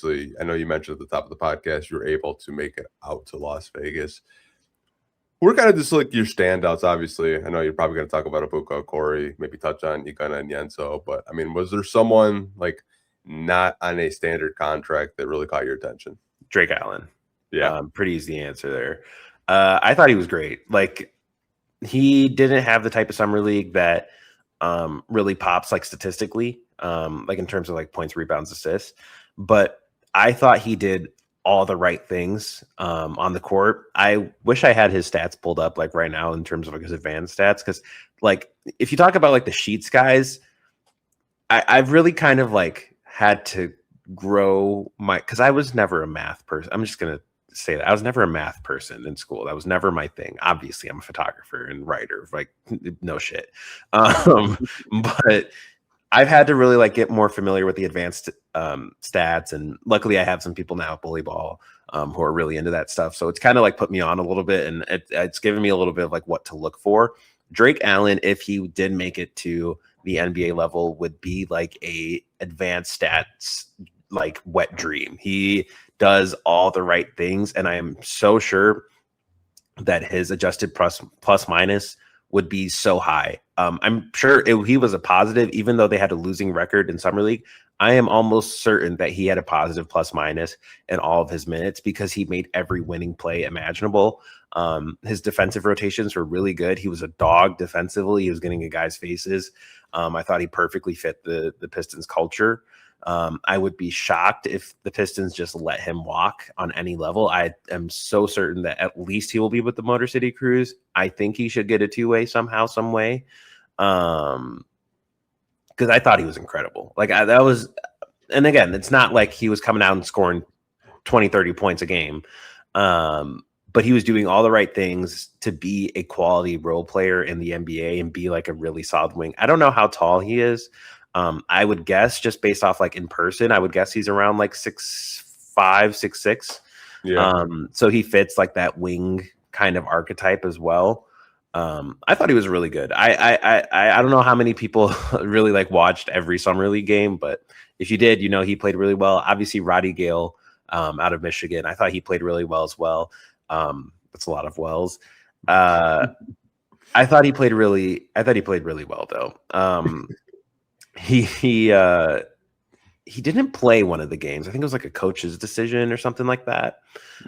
obviously, I know you mentioned at the top of the podcast, you were able to make it out to Las Vegas. We're kind of just like your standouts, obviously. I know you're probably going to talk about Ebuka Okorie, maybe touch on Ugona and Yenso, but I mean, was there someone like not on a standard contract that really caught your attention? Drake Allen. Yeah. Pretty easy answer there. I thought he was great. Like, he didn't have the type of summer league that really pops like statistically, like in terms of like points, rebounds, assists. But I thought he did all the right things on the court. I wish I had his stats pulled up like right now in terms of like his advanced stats, because like if you talk about like the sheets guys, I've really kind of like had to grow because I was never a math person. I'm just gonna say that I was never a math person in school. That was never my thing. Obviously, I'm a photographer and writer. Like, no shit. But I've had to really like get more familiar with the advanced stats, and luckily I have some people now at Bully Ball who are really into that stuff. So it's kind of like put me on a little bit, and it's given me a little bit of like what to look for. Drake Allen, if he did make it to the NBA level, would be like a advanced stats like wet dream. He does all the right things, and I am so sure that his adjusted plus minus would be so high. I'm sure he was a positive, even though they had a losing record in Summer League. I am almost certain that he had a positive plus minus in all of his minutes because he made every winning play imaginable. His defensive rotations were really good. He was a dog defensively. He was getting in guys' faces. I thought he perfectly fit the Pistons culture. I would be shocked if the Pistons just let him walk on any level. I am so certain that at least he will be with the Motor City Cruise. I think he should get a two-way somehow, some way. Because I thought he was incredible. Like that was, and again, it's not like he was coming out and scoring 20, 30 points a game. But he was doing all the right things to be a quality role player in the NBA and be like a really solid wing. I don't know how tall he is. I would guess just based off like in person, I would guess he's around like 6'5", 6'6". Yeah. So he fits like that wing kind of archetype as well. I thought he was really good. I don't know how many people really like watched every Summer League game, but if you did, you know, he played really well. Obviously Roddy Gayle out of Michigan, I thought he played really well as well. That's a lot of wells. I thought he played really well though. He didn't play one of the games. I think it was like a coach's decision or something like that.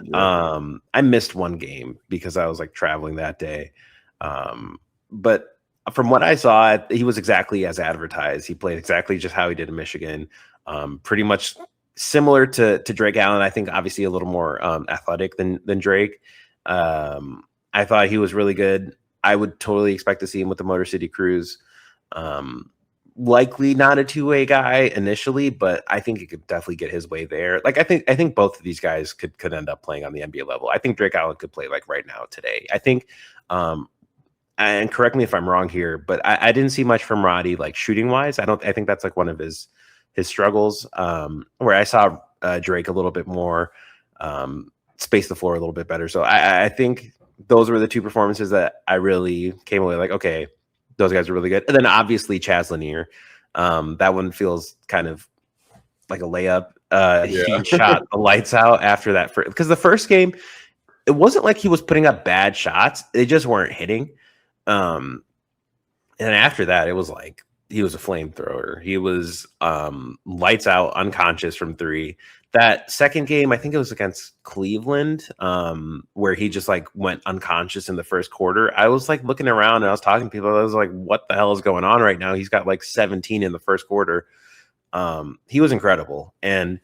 Yeah. I missed one game because I was like traveling that day. But from what I saw, he was exactly as advertised. He played exactly just how he did in Michigan. Pretty much similar to Drake Allen. I think obviously a little more athletic than Drake. I thought he was really good. I would totally expect to see him with the Motor City Cruise. Likely not a two-way guy initially, but I think he could definitely get his way there. Like I think both of these guys could end up playing on the NBA level. I think Drake Allen could play like right now today. I think, and correct me if I'm wrong here, but I didn't see much from Roddy like shooting wise. I think that's like one of his struggles. Where I saw Drake a little bit more, space the floor a little bit better. So I think those were the two performances that I really came away like, okay, those guys are really good. And then obviously Chaz Lanier. That one feels kind of like a layup. He shot the lights out after that. Because the first game, it wasn't like he was putting up bad shots. They just weren't hitting. And after that, it was like he was a flamethrower. He was lights out, unconscious from three. That second game, I think it was against Cleveland, where he just like went unconscious in the first quarter. I was like looking around and I was talking to people. I was like, what the hell is going on right now? He's got like 17 in the first quarter. He was incredible. And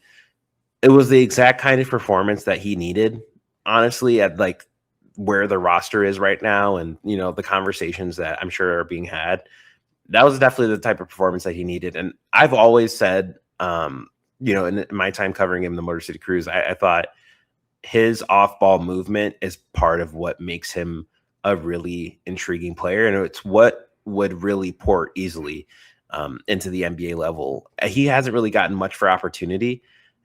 it was the exact kind of performance that he needed, honestly, at like where the roster is right now. And, you know, the conversations that I'm sure are being had, that was definitely the type of performance that he needed. And I've always said, you know, in my time covering him, the Motor City Cruise, I thought his off-ball movement is part of what makes him a really intriguing player, and it's what would really port easily into the NBA level. He hasn't really gotten much for opportunity,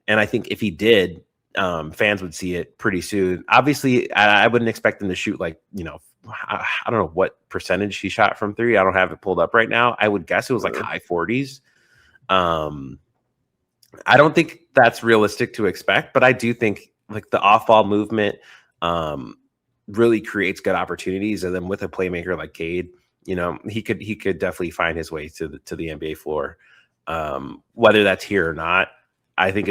and I think if he did, fans would see it pretty soon. Obviously, I wouldn't expect him to shoot like, you know, I don't know what percentage he shot from three. I don't have it pulled up right now. I would guess it was like high 40s. I don't think that's realistic to expect, but I do think like the off-ball movement really creates good opportunities, and then with a playmaker like Cade, he could definitely find his way to the NBA floor. Whether that's here or not, I think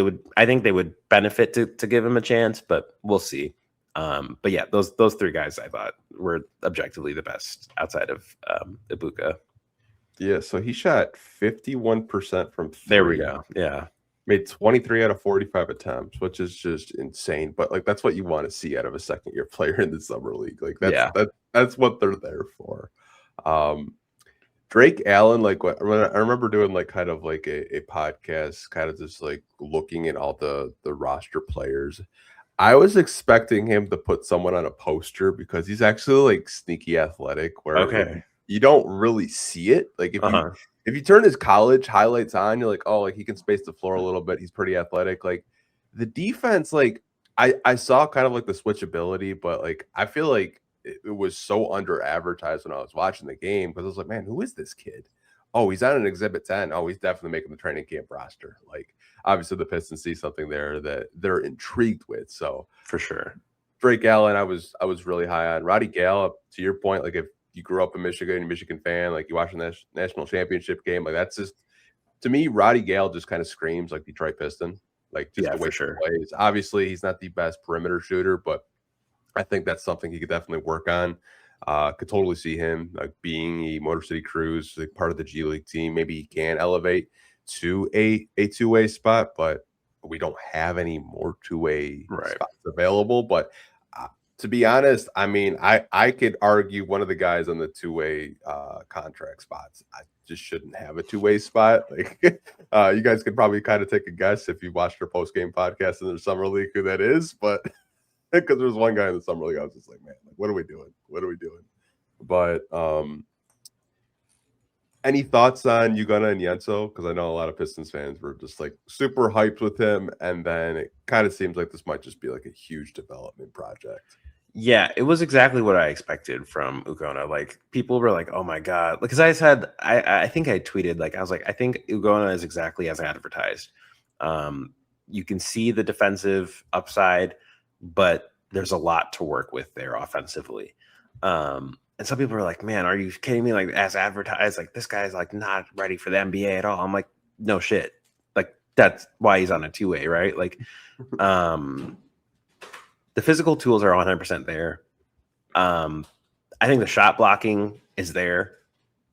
they would benefit to give him a chance, but we'll see. But yeah, those three guys I thought were objectively the best outside of Ibuka. Yeah, so he shot 51% from three. There we go. Yeah. Made 23 out of 45 attempts, which is just insane. But like that's what you want to see out of a second-year player in the summer league. Like that's what they're there for. Drake Allen, like I remember doing like kind of like a podcast, kind of just like looking at all the roster players. I was expecting him to put someone on a poster because he's actually like sneaky athletic. Where like, you don't really see it. Like if you turn his college highlights on, you're like, oh, like he can space the floor a little bit. He's pretty athletic. Like the defense, like I saw kind of like the switchability, but like I feel like it was so under advertised when I was watching the game because I was like, man, who is this kid? Oh, he's on an Exhibit 10. Oh, he's definitely making the training camp roster. Like obviously the Pistons see something there that they're intrigued with. So for sure, Drake Allen, I was really high on. Roddy Gayle, to your point, like if you grew up in Michigan, you're a Michigan fan, like you watch the national championship game, like that's just, to me, Roddy Gayle just kind of screams like Detroit Piston, like just the way he plays. Obviously, he's not the best perimeter shooter, but I think that's something he could definitely work on. Could totally see him like being a Motor City Cruise, like part of the G League team. Maybe he can elevate to a two-way spot, but we don't have any more two-way spots available. But to be honest, I mean, I could argue one of the guys on the two-way contract spots, I just shouldn't have a two-way spot. Like, you guys could probably kind of take a guess if you watched their post-game podcast in their summer league who that is, but because there was one guy in the summer league, I was just like, man, like, what are we doing? What are we doing? But any thoughts on Ugona and Yenso? Because I know a lot of Pistons fans were just like super hyped with him, and then it kind of seems like this might just be like a huge development project. Yeah, it was exactly what I expected from Ugona. Like people were like, "Oh my god!" Because I think I tweeted like I was like, I think Ugona is exactly as advertised. You can see the defensive upside, but there's a lot to work with there offensively. And some people are like, "Man, are you kidding me?" Like as advertised, like this guy's like not ready for the NBA at all. I'm like, no shit. Like that's why he's on a two-way, right? Like, the physical tools are 100% there. I think the shot blocking is there.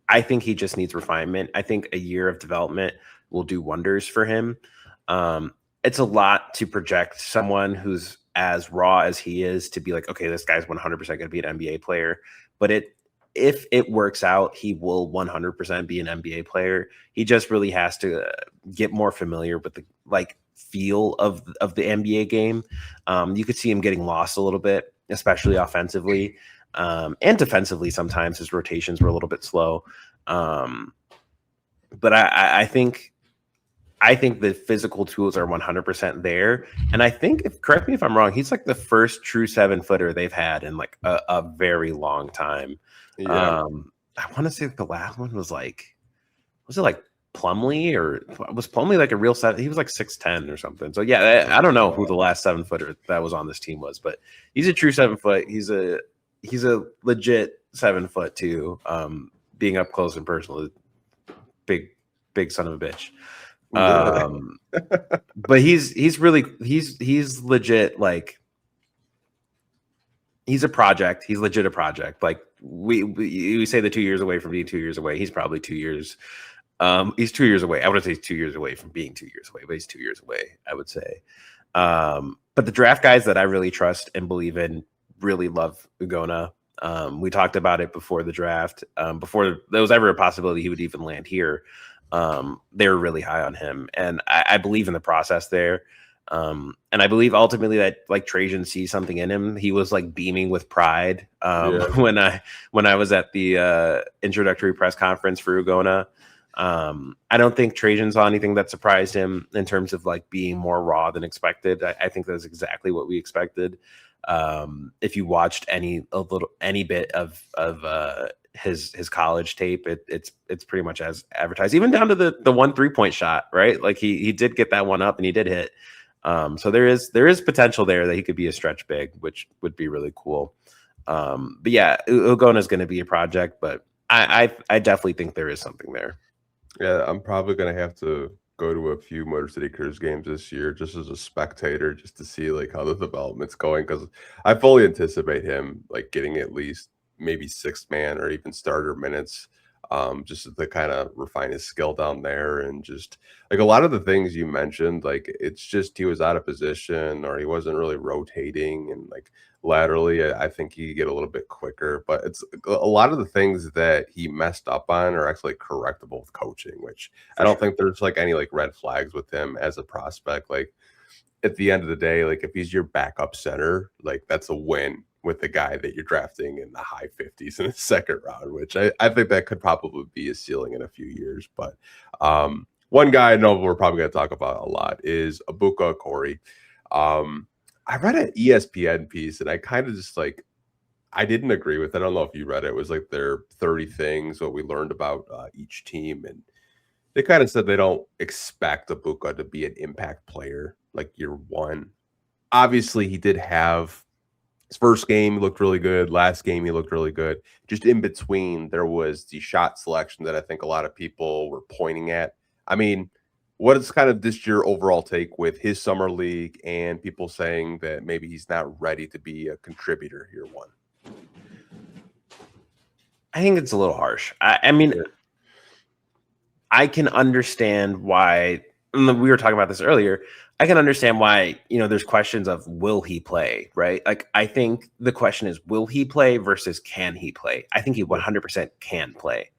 I think he just needs refinement. I think a year of development will do wonders for him. It's a lot to project someone who's as raw as he is to be like, okay, this guy's 100% going to be an NBA player. But if it works out, he will 100% be an NBA player. He just really has to get more familiar with the feel of the NBA game. You could see him getting lost a little bit, especially offensively and defensively. Sometimes his rotations were a little bit slow. But I think the physical tools are 100% there. And I think, correct me if I'm wrong, he's like the first true 7-footer they've had in like a very long time. Yeah. I want to say the last one was it like Plumlee, or was Plumlee like a real 7? He was like 6'10" or something. So yeah, I don't know who the last 7-footer that was on this team was, but he's a true 7-foot. He's a legit 7-foot too. Being up close and personal, big son of a bitch. But he's legit. Like he's a project. He's legit a project. Like we say the 2 years away from being 2 years away. He's probably 2 years. He's 2 years away. I wouldn't say he's 2 years away from being 2 years away, but he's 2 years away, I would say. But the draft guys that I really trust and believe in really love Ugona. We talked about it before the draft. Before there was ever a possibility he would even land here. They were really high on him. And I believe in the process there. And I believe ultimately that like Trajan sees something in him. He was like beaming with pride when I was at the introductory press conference for Ugona. I don't think Trajan saw anything that surprised him in terms of like being more raw than expected. I think that's exactly what we expected. If you watched any bit of his college tape, it's pretty much as advertised, even down to the 1 3-point shot, right? Like he did get that one up and he did hit. So there is potential there that he could be a stretch big, which would be really cool. But yeah, Ugona is going to be a project, but I definitely think there is something there. Yeah, I'm probably gonna have to go to a few Motor City Cruise games this year just as a spectator, just to see like how the development's going, because I fully anticipate him like getting at least maybe sixth man or even starter minutes, just to kind of refine his skill down there. And just like a lot of the things you mentioned, like it's just he was out of position or he wasn't really rotating, and like laterally I think he could get a little bit quicker, but it's a lot of the things that he messed up on are actually correctable with coaching, which I don't think there's like any like red flags with him as a prospect. Like at the end of the day, like if he's your backup center, like that's a win with the guy that you're drafting in the high 50s in the second round, which I think that could probably be a ceiling in a few years. But one guy I know we're probably going to talk about a lot is Ebuka Okorie. I read an ESPN piece and I kind of just like, I didn't agree with it. I don't know if you read it. It was like their 30 things, what we learned about each team. And they kind of said they don't expect Ibuka to be an impact player like year one. Obviously, he did have his first game, he looked really good. Last game, he looked really good. Just in between, there was the shot selection that I think a lot of people were pointing at. I mean, what is kind of just your overall take with his summer league and people saying that maybe he's not ready to be a contributor year one? I think it's a little harsh. I mean, I can understand why. We were talking about this earlier. I can understand why, there's questions of will he play, right? Like, I think the question is, will he play versus can he play? I think he 100% can play.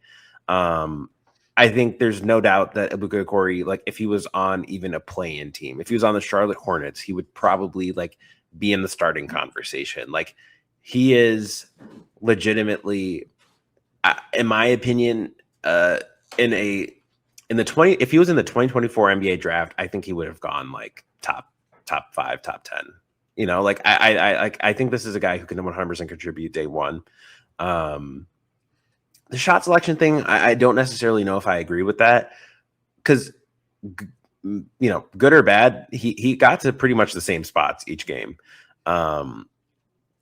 I think there's no doubt that Ebuka Okorie, like if he was on even a play-in team, if he was on the Charlotte Hornets, he would probably like be in the starting conversation. Like he is legitimately, in my opinion, if he was in the 2024 NBA draft, I think he would have gone like top 5, top 10. Like I think this is a guy who can 100% contribute day one. The shot selection thing, I don't necessarily know if I agree with that, because good or bad, he got to pretty much the same spots each game.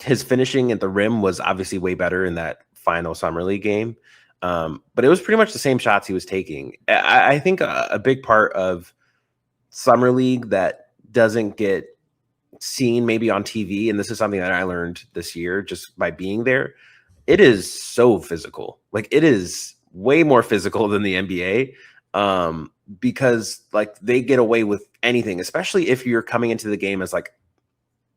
His finishing at the rim was obviously way better in that final summer league game. But it was pretty much the same shots he was taking. I think a big part of summer league that doesn't get seen maybe on TV, and this is something that I learned this year just by being there, it is so physical. Like it is way more physical than the NBA, because like they get away with anything, especially if you're coming into the game as like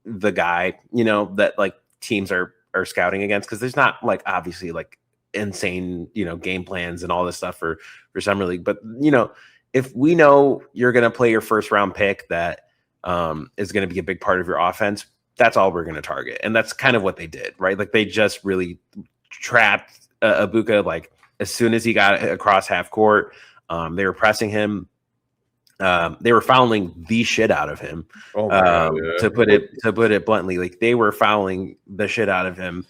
the guy, that like teams are scouting against, because there's not like obviously like insane game plans and all this stuff for summer league, but if we know you're going to play your first round pick that is going to be a big part of your offense, that's all we're going to target. And that's kind of what they did, right? Like they just really trapped Ibuka. Like as soon as he got across half court, they were pressing him. They were fouling the shit out of him. Oh my God, yeah. To put it bluntly, like they were fouling the shit out of him.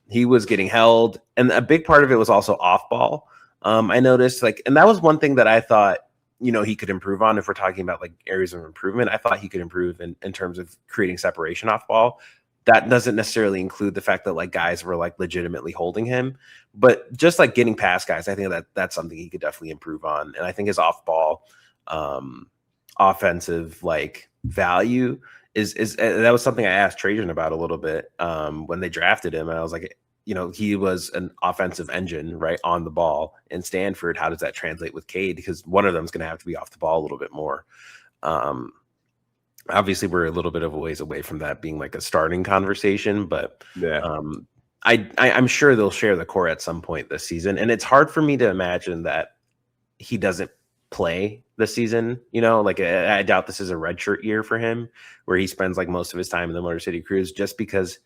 He was getting held, and a big part of it was also off ball. I noticed and that was one thing that I thought, he could improve on. If we're talking about like areas of improvement, I thought he could improve in terms of creating separation off ball. That doesn't necessarily include the fact that like guys were like legitimately holding him, but just like getting past guys, I think that's something he could definitely improve on. And I think his off ball, offensive like value is that was something I asked Trajan about a little bit when they drafted him. And I was like, he was an offensive engine right on the ball in Stanford. How does that translate with Cade? Because one of them is going to have to be off the ball a little bit more. Obviously we're a little bit of a ways away from that being like a starting conversation, but yeah. I'm sure they'll share the core at some point this season. And it's hard for me to imagine that he doesn't play this season. Like I doubt this is a redshirt year for him where he spends like most of his time in the Motor City Cruise, just because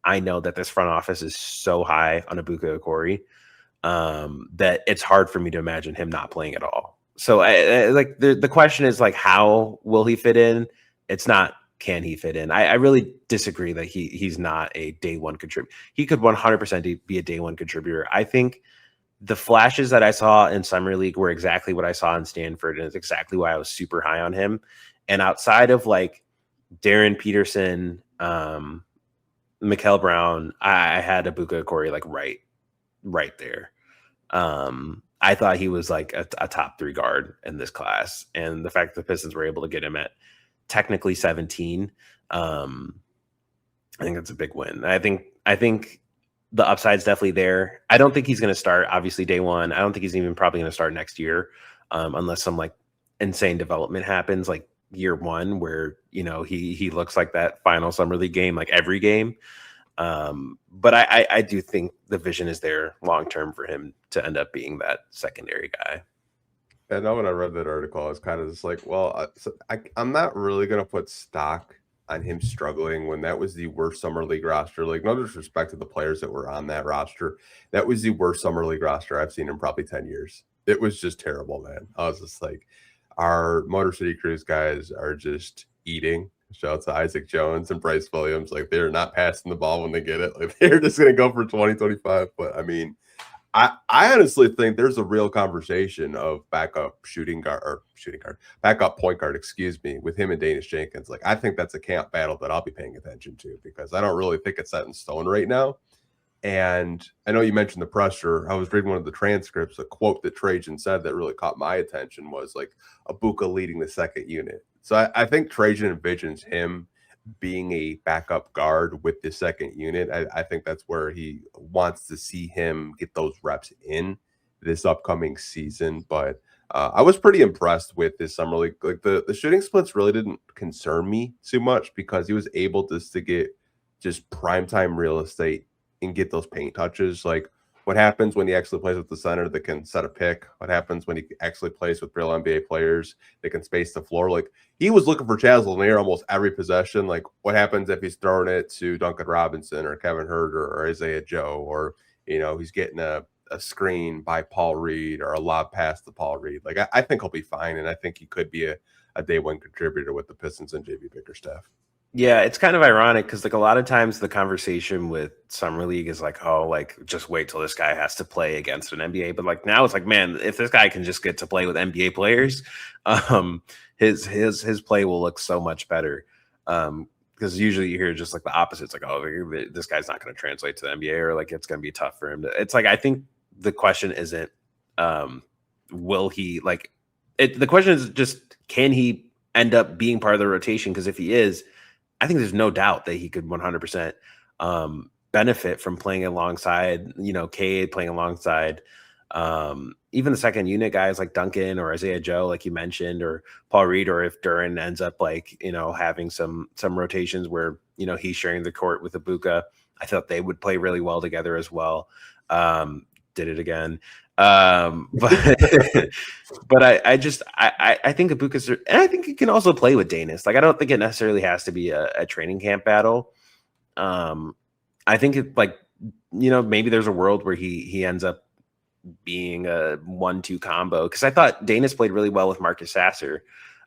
I know that this front office is so high on Ebuka Okorie that it's hard for me to imagine him not playing at all. So I like the question is like, how will he fit in? It's not can he fit in? I really disagree that he's not a day one contributor. He could 100% be a day one contributor. I think the flashes that I saw in Summer League were exactly what I saw in Stanford, and it's exactly why I was super high on him. And outside of like Darren Peterson, Mikal Brown, I had Ebuka Okorie like right there. I thought he was like a top 3 guard in this class, and the fact that the Pistons were able to get him at technically 17, I think that's a big win. I think the upside's definitely there. I don't think he's going to start obviously day one. I don't think he's even probably going to start next year, unless some like insane development happens like year one, where he looks like that final Summer League game like every game. But I do think the vision is there long term for him to end up being that secondary guy. I know when I read that article, I was kind of just like, well, I'm not really going to put stock on him struggling when that was the worst Summer League roster. Like, no disrespect to the players that were on that roster. That was the worst Summer League roster I've seen in probably 10 years. It was just terrible, man. I was just like, our Motor City Cruise guys are just eating. Shout out to Isaac Jones and Bryce Williams. Like, they're not passing the ball when they get it. Like, they're just going to go for 20-25. But, I mean, I honestly think there's a real conversation of backup backup point guard, with him and Danish Jenkins. Like, I think that's a camp battle that I'll be paying attention to, because I don't really think it's set in stone right now. And I know you mentioned the pressure. I was reading one of the transcripts. A quote that Trajan said that really caught my attention was like Ibuka leading the second unit. So I think Trajan envisions him being a backup guard with the second unit. I think that's where he wants to see him get those reps in this upcoming season. But I was pretty impressed with this Summer League. Like, the shooting splits really didn't concern me too much, because he was able to get just primetime real estate and get those paint touches. Like, what happens when he actually plays with the center that can set a pick? What happens when he actually plays with real NBA players that can space the floor? Like, he was looking for Chaz Lanier almost every possession. Like, what happens if he's throwing it to Duncan Robinson or Kevin Huerter or Isaiah Joe, or, he's getting a screen by Paul Reed or a lob pass to Paul Reed? Like, I think he'll be fine, and I think he could be a day one contributor with the Pistons and JB Bickerstaff. Yeah, it's kind of ironic because like a lot of times the conversation with Summer League is like, oh, like just wait till this guy has to play against an NBA. But like now it's like, man, if this guy can just get to play with NBA players, his play will look so much better. Because usually you hear just like the opposite. It's like, oh, this guy's not going to translate to the NBA, or like it's going to be tough for him to. It's like, I think the question isn't will he like it. The question is just, can he end up being part of the rotation? Because if he is, I think there's no doubt that he could 100% benefit from playing alongside, Cade, playing alongside even the second unit guys like Duncan or Isaiah Joe, like you mentioned, or Paul Reed, or if Duren ends up like, having some rotations where, he's sharing the court with Ibuka. I thought they would play really well together as well. Did it again. But I think Ibuka's, and I think he can also play with Danis. Like, I don't think it necessarily has to be a training camp battle. I think it like, maybe there's a world where he ends up being a 1-2 combo. Cause I thought Danis played really well with Marcus Sasser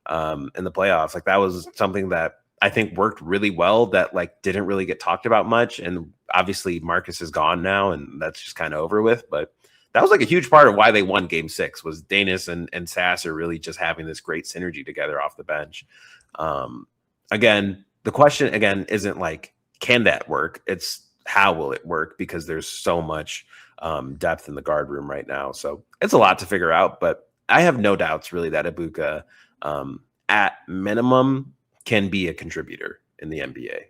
in the playoffs. Like, that was something that I think worked really well, that like didn't really get talked about much. And obviously Marcus is gone now, and that's just kind of over with, but that was like a huge part of why they won Game 6 was Danis and Sasser really just having this great synergy together off the bench. Again, the question isn't like, can that work? It's how will it work? Because there's so much depth in the guard room right now. So it's a lot to figure out, but I have no doubts really that Ibuka at minimum can be a contributor in the NBA.